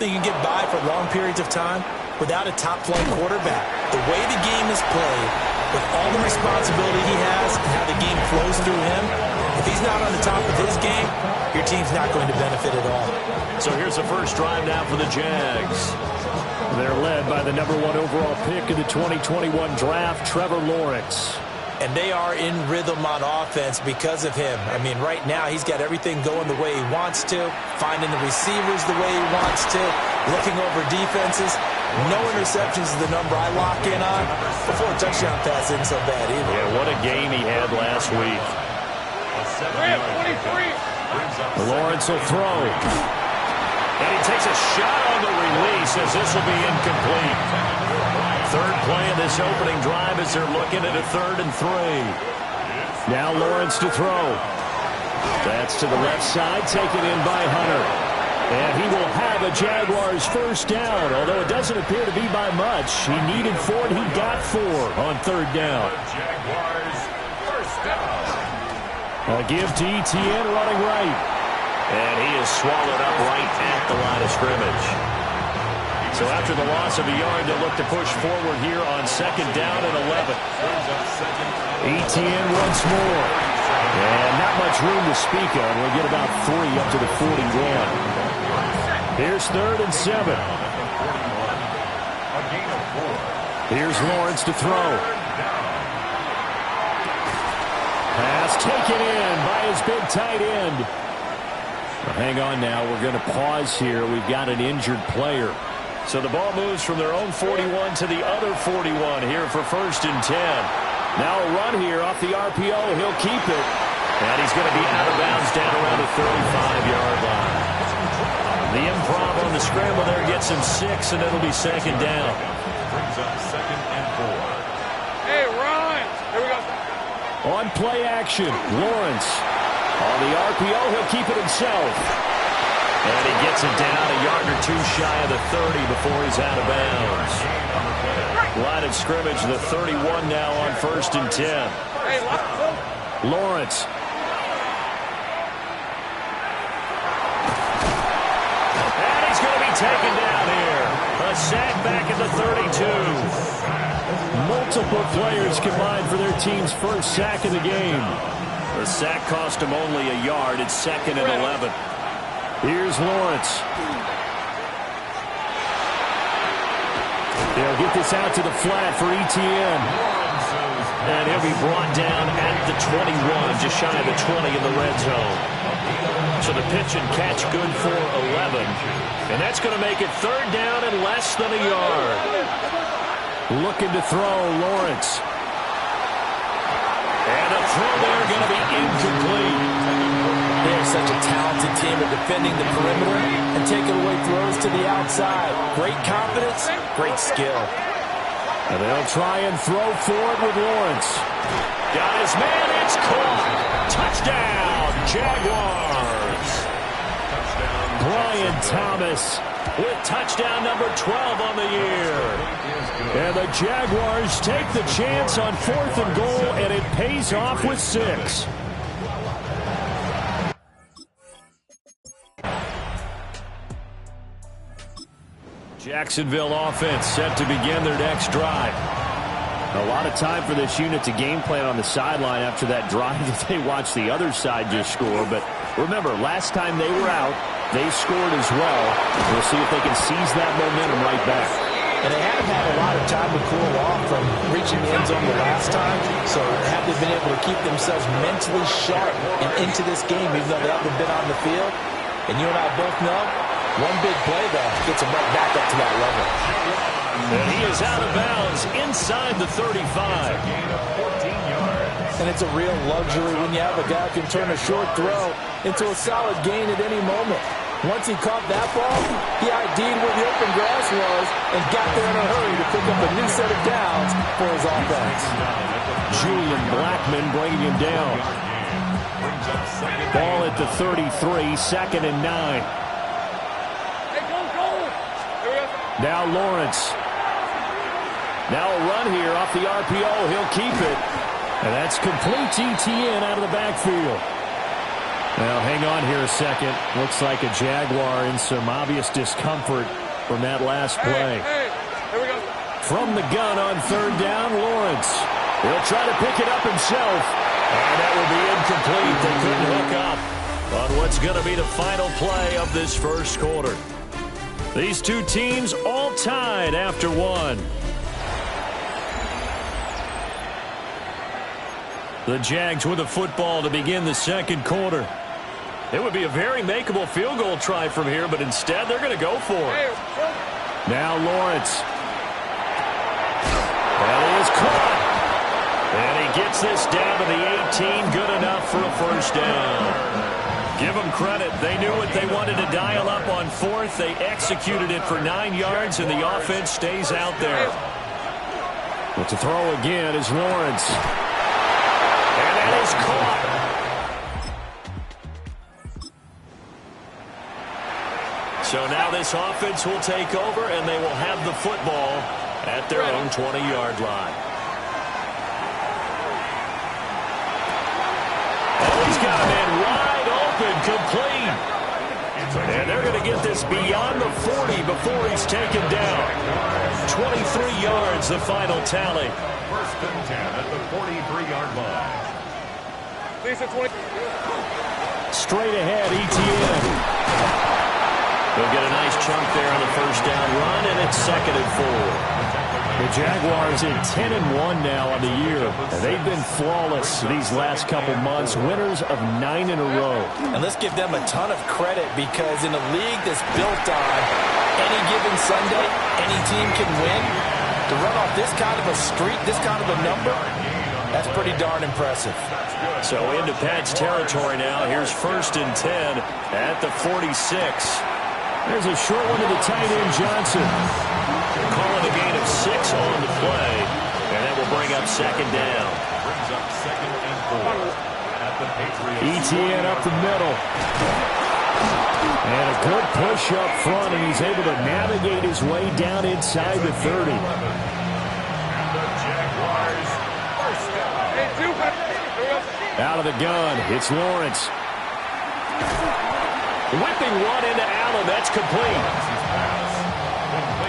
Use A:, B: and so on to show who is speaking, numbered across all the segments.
A: They can get by for long periods of time without a top-flight quarterback. The way the game is played, with all the responsibility he has and how the game flows through him, if he's not on the top of his game, your team's not going to benefit at all.
B: So here's the first drive now for the Jags. They're led by the #1 overall pick in the 2021 draft, Trevor Lawrence.
A: And they are in rhythm on offense because of him. I mean, right now, he's got everything going the way he wants to, finding the receivers the way he wants to, looking over defenses. No interceptions is the number I lock in on. Before a touchdown pass isn't so bad either.
B: Yeah, what a game he had last week. Lawrence will throw. And he takes a shot on the release as this will be incomplete. Third play of this opening drive as they're looking at a 3rd and 3. Now Lawrence to throw. That's to the left side, taken in by Hunter. And he will have a Jaguars first down, although it doesn't appear to be by much. He needed 4, and he got 4 on 3rd down.
C: Jaguars first down.
B: A give to Etienne running right. And he is swallowed up right at the line of scrimmage. So after the loss of a yard, they'll look to push forward here on 2nd down and 11. Etienne once more. And not much room to speak of. We'll get about 3 up to the 41. Here's 3rd and 7. Here's Lawrence to throw. Pass taken in by his big tight end. Well, hang on now. We're going to pause here. We've got an injured player. So the ball moves from their own 41 to the other 41 here for 1st and 10. Now a run here off the RPO. He'll keep it. And he's going to be out of bounds down around the 35-yard line. The improv on the scramble there gets him 6, and it'll be 2nd down.
C: Brings up 2nd and 4.
D: Hey, Ryan. Here we go.
B: On play action, Lawrence. On the RPO, he'll keep it himself. And he gets it down a yard or 2 shy of the 30 before he's out of bounds. Line of scrimmage, the 31 now on 1st and 10.
D: Hey,
B: Lawrence. And he's going to be taken down here. A sack back at the 32. Multiple players combined for their team's first sack of the game. The sack cost him only a yard. It's 2nd and 11. Here's Lawrence. They'll get this out to the flat for Etienne. And he'll be brought down at the 21, just shy of the 20 in the red zone. So the pitch and catch good for 11. And that's going to make it 3rd down and less than a yard. Looking to throw, Lawrence. And a throw there going to be incomplete.
A: They're such a talented team at defending the perimeter and taking away throws to the outside. Great confidence, great skill.
B: And they'll try and throw forward with Lawrence. Got his man, it's caught. Touchdown, Jaguars. Brian Thomas with touchdown number 12 on the year. And the Jaguars take the chance on 4th and goal, and it pays off with 6. Jacksonville offense set to begin their next drive. A lot of time for this unit to game plan on the sideline after that drive that they watched the other side just score. But remember, last time they were out, they scored as well. We'll see if they can seize that momentum right back.
A: And they haven't had a lot of time to cool off from reaching the end zone the last time. So have they been able to keep themselves mentally sharp and into this game, even though they haven't been on the field? And you and I both know, one big play, though, gets them right back up to that level.
B: And he is out of bounds inside the 35.
A: And it's a real luxury when you have a guy who can turn a short throw into a solid gain at any moment. Once he caught that ball, he ID'd where the open grass was and got there in a hurry to pick up a new set of downs for his offense.
B: Julian Blackman bringing him down. Ball at the 33, 2nd and 9. Now Lawrence. Now a run here off the RPO. He'll keep it. And that's complete to Etienne out of the backfield. Now, hang on here a second. Looks like a Jaguar in some obvious discomfort from that last play.
D: Here we go.
B: From the gun on third down, Lawrence. He'll try to pick it up himself. And that will be incomplete. They couldn't hook up on what's going to be the final play of this first quarter. These two teams all tied after one. The Jags with the football to begin the second quarter. It would be a very makeable field goal try from here, but instead they're going to go for it. Now Lawrence. And he is caught. And he gets this down to the 18. Good enough for a first down. Give them credit. They knew what they wanted to dial up on fourth. They executed it for 9 yards, and the offense stays out there. But to throw again is Lawrence. And that is caught. So now this offense will take over, and they will have the football at their own 20-yard line. Oh, he's got a man wide open, complete. And they're going to get this beyond the 40 before he's taken down. 23 yards, the final tally.
C: First and 10 at the 43-yard line.
B: Straight ahead, ETN. They'll get a nice chunk there on the first down run, and it's 2nd and 4. The Jaguars at 10-1 now on the year. And they've been flawless these last couple months, winners of 9 in a row.
A: And let's give them a ton of credit, because in a league that's built on any given Sunday, any team can win. To run off this kind of a streak, this kind of a number, that's pretty darn impressive.
B: So into Pat's territory now. Here's 1st and 10 at the 46. There's a short one to the tight end, Johnson. Calling a gain of 6 on the play, and that will bring up 2nd down.
C: Brings up 2nd and 4 at the Patriots.
B: ETN up the middle. And a good push up front, and he's able to navigate his way down inside the 30.
C: And the Jaguars first down.
B: Out of the gun, it's Lawrence. Whipping one into Allen. That's complete.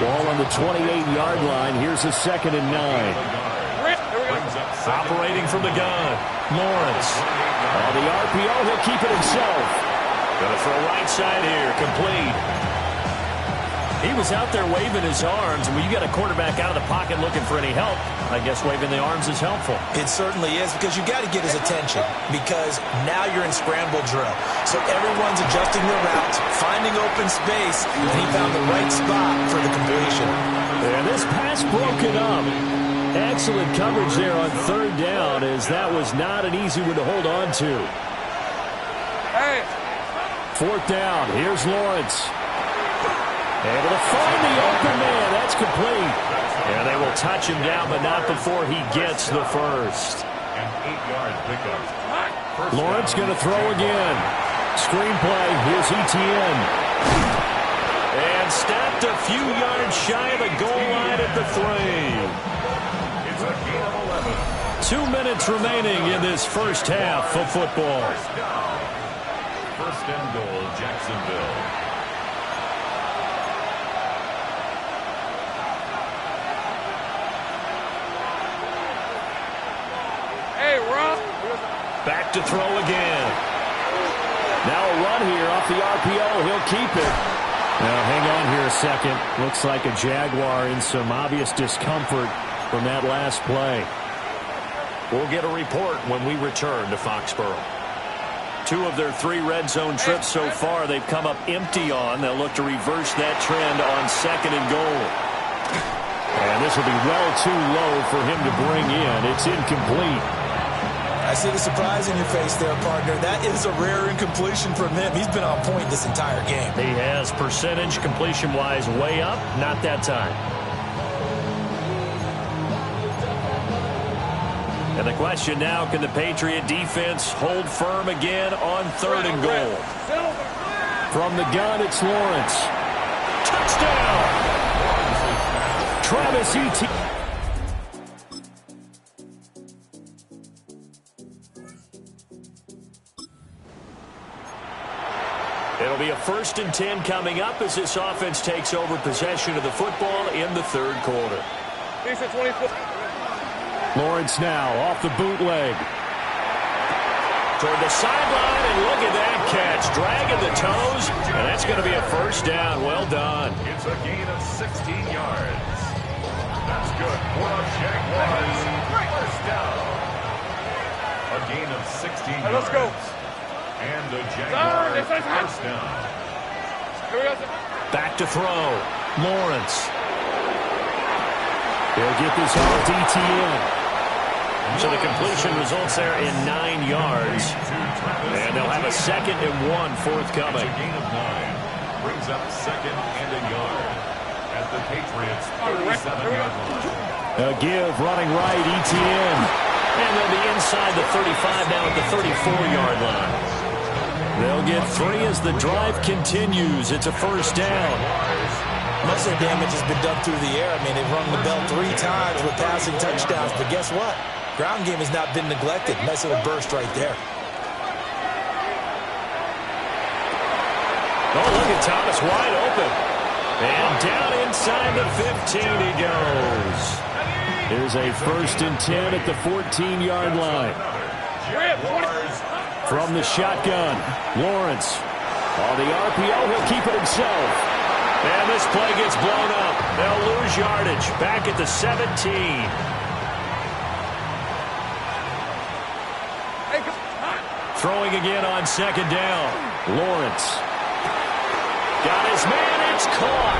B: Ball on the 28-yard line. Here's a 2nd and 9. Operating from the gun. Lawrence. The RPO, he'll keep it himself. Going to throw right side here. Complete. He was out there waving his arms. When you got a quarterback out of the pocket looking for any help, I guess waving the arms is helpful.
A: It certainly is, because you got to get his attention, because now you're in scramble drill. So everyone's adjusting their routes, finding open space, and he found the right spot for the completion.
B: And this pass broken up. Excellent coverage there on 3rd down, as that was not an easy one to hold on to. 4th down. Here's Lawrence. Able to find the open man. That's complete. And they will touch him down, but not before he gets the first.
C: And 8-yard pickup.
B: Lawrence going to throw again. Screenplay. Here's ETN. And stopped a few yards shy of the goal line at the 3.
C: It's a gain of 11.
B: 2 minutes remaining in this first half of football.
C: First and goal, Jacksonville.
B: Back to throw again. Now a run here off the RPO. He'll keep it. Now hang on here a second. Looks like a Jaguar in some obvious discomfort from that last play. We'll get a report when we return to Foxborough. 2 of their 3 red zone trips so far they've come up empty on. They'll look to reverse that trend on 2nd and goal. And this will be well too low for him to bring in. It's incomplete.
A: I see the surprise in your face there, partner. That is a rare incompletion from him. He's been on point this entire game.
B: He has, percentage completion-wise way up. Not that time. And the question now, can the Patriot defense hold firm again on 3rd and goal? From the gun, it's Lawrence. Touchdown! Travis Etienne. 1st and 10 coming up as this offense takes over possession of the football in the third quarter. Lawrence now off the bootleg. Toward the sideline, and look at that catch. Dragging the toes, and that's going to be a first down. Well done.
C: It's a gain of 16 yards. That's good for the Jaguars. First down. A gain of 16 yards.
D: Let's go.
C: And the Jaguars first down.
B: Back to throw. Lawrence. They'll get this off to ETN. So the completion results there in 9 yards. And they'll have a 2nd and 1 forthcoming.
C: It's a gain of 9. Brings up 2nd and a yard at the Patriots' 37-yard line.
B: A give running right, ETN. And they'll be inside the 35 now at the 34-yard line. They'll get 3 as the drive continues. It's a first down.
A: Most of the damage has been done through the air. I mean, they've rung the bell 3 times with passing touchdowns. But guess what? Ground game has not been neglected. Nice little burst right there.
B: Oh, look at Thomas wide open. And down inside the 15 he goes. There's a 1st and 10 at the 14-yard line. From the shotgun, Lawrence. On the RPO, he'll keep it himself. And this play gets blown up. They'll lose yardage. Back at the 17. Throwing again on 2nd down. Lawrence. Got his man. It's caught.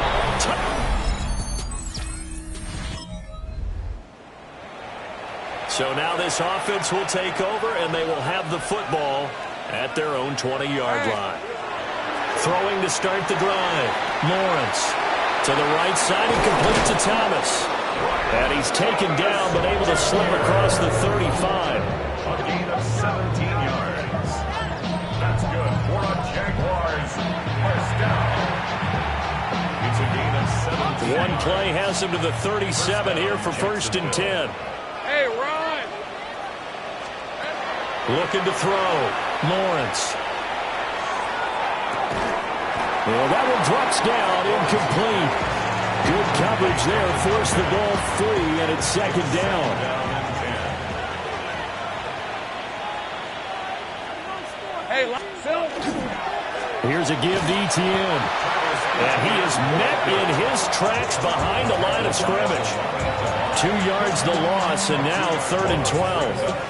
B: So now this offense will take over, and they will have the football at their own 20-yard line. Throwing to start the drive. Lawrence to the right side and complete to Thomas. And he's taken down but able to slip across the 35.
C: A gain of 17 yards. That's good for the Jaguars. First down. It's a gain of 17.
B: One play has him to the 37 here for 1st and 10.
D: Hey, Ron.
B: Looking to throw. Lawrence. Well, that one drops down, incomplete. Good coverage there, forced the ball free, and it's 2nd down.
D: Hey, Phil.
B: Here's a give to ETN. And he is met in his tracks behind the line of scrimmage. 2 yards the loss, and now 3rd and 12.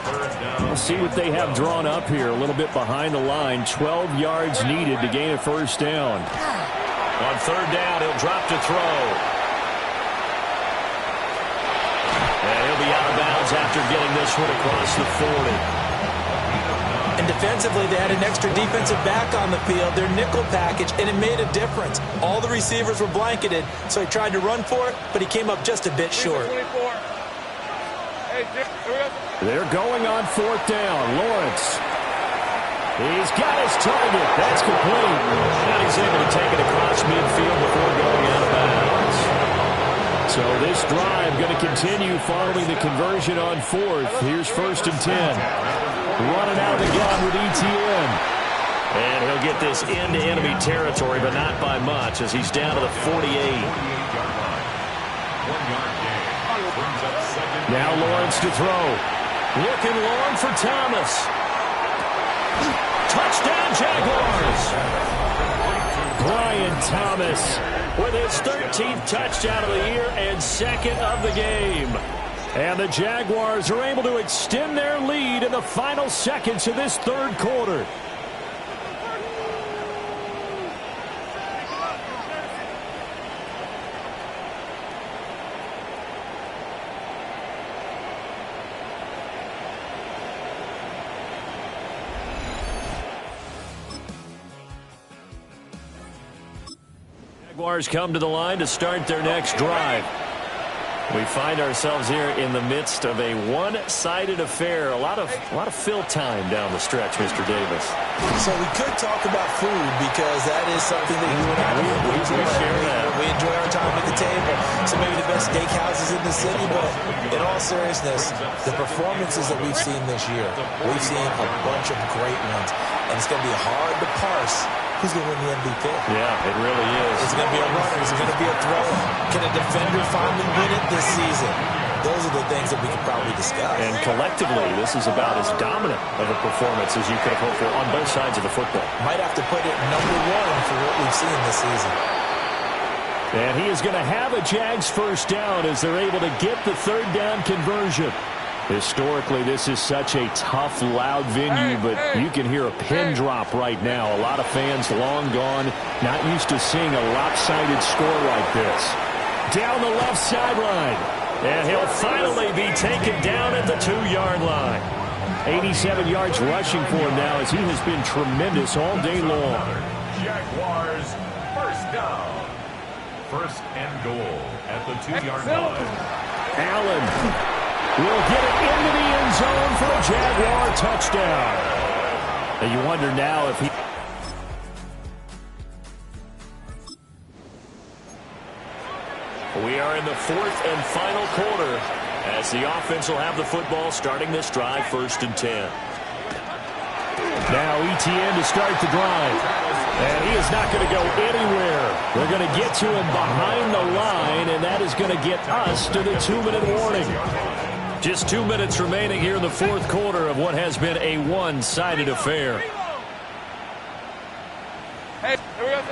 B: We'll see what they have drawn up here. A little bit behind the line. 12 yards needed to gain a first down. On 3rd down, he'll drop to throw. And he'll be out of bounds after getting this one across the 40.
A: And defensively, they had an extra defensive back on the field, their nickel package, and it made a difference. All the receivers were blanketed, so he tried to run for it, but he came up just a bit short.
B: They're going on 4th down. Lawrence. He's got his target. That's complete. And he's able to take it across midfield before going out of bounds. So this drive going to continue following the conversion on 4th. Here's 1st and 10. Running out of the gun with ETN. And he'll get this into enemy territory, but not by much as he's down to the 48. Now Lawrence to throw. Looking long for Thomas. Touchdown Jaguars. Brian Thomas with his 13th touchdown of the year and 2nd of the game. And the Jaguars are able to extend their lead in the final seconds of this 3rd quarter. Jaguars come to the line to start their next drive. We find ourselves here in the midst of a one-sided affair. A lot of fill time down the stretch, Mr. Davis.
A: So we could talk about food because that is something that you and I we share that. We enjoy our time at the table. So maybe the best steakhouses in the city, but in all seriousness, the performances that we've seen this year, we've seen a bunch of great ones. And it's going to be hard to parse who's going to win the MVP?
B: Yeah, it really is.
A: Is it going to be a runner? Is it going to be a thrower? Can a defender finally win it this season? Those are the things that we could probably discuss.
B: And collectively, this is about as dominant of a performance as you could have hoped for on both sides of the football.
A: Might have to put it number one for what we've seen this season.
B: And he is going to have a Jags first down as they're able to get the third down conversion. Historically, this is such a tough, loud venue, but you can hear a pin drop right now. A lot of fans long gone, not used to seeing a lopsided score like this. Down the left sideline. And he'll finally be taken down at the 2-yard line. 87 yards rushing for him now as he has been tremendous all day long.
C: Jaguars first down. First and goal at the 2-yard line.
B: Allen will get it into the end zone for a Jaguar touchdown. And you wonder now if he... We are in the fourth and final quarter as the offense will have the football starting this drive, 1st and 10. Now ETN to start the drive. And he is not going to go anywhere. They're going to get to him behind the line, and that is going to get us to the 2-minute warning. Just 2 minutes remaining here in the fourth quarter of what has been a one-sided affair.
D: Hey, here we go.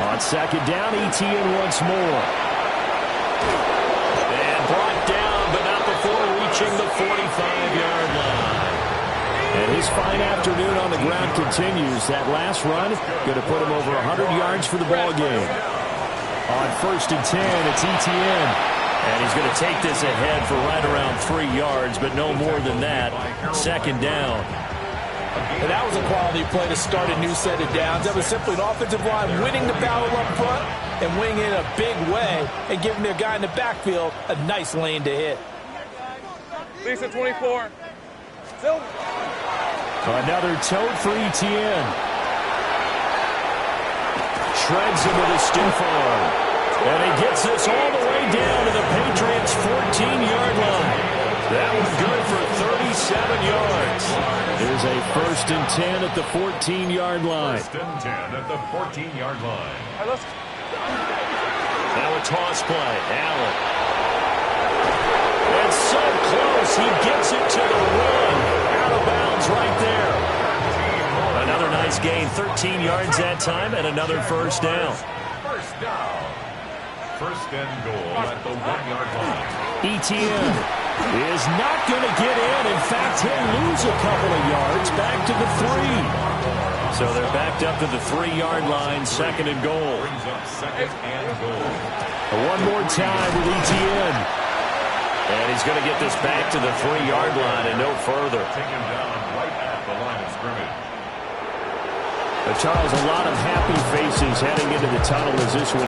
B: On second down, ETN once more. And brought down, but not before reaching the 45-yard line. And his fine afternoon on the ground continues. That last run going to put him over 100 yards for the ball game. On 1st and 10, it's ETN. And he's going to take this ahead for right around 3 yards, but no more than that. Second down.
A: And that was a quality play to start a new set of downs. That was simply an offensive line winning the battle up front and winning it in a big way and giving their guy in the backfield a nice lane to hit.
D: Lisa 24. Still.
B: Another tote for ETN. Shreds him with a stiff arm. And he gets this all the way down to the Patriots' 14-yard line. That was good for 37 yards. There's a 1st and 10 at the 14-yard line.
C: 1st and 10 at the 14-yard line.
D: All right, let's...
B: Now a toss play. Allen. And so close. He gets it to the one. Out of bounds right there. Another nice gain. 13 yards that time and another first down.
C: First down. 1st and goal at the 1-yard line.
B: ETN is not going to get in. In fact, he'll lose a couple of yards back to the 3. So they're backed up to the 3-yard line, 2nd and goal.
C: Brings up 2nd and goal.
B: One more time with ETN. And he's going to get this back to the 3-yard line and no further.
C: Take him down right at the line of scrimmage.
B: But Charles, a lot of happy faces heading into the tunnel as this one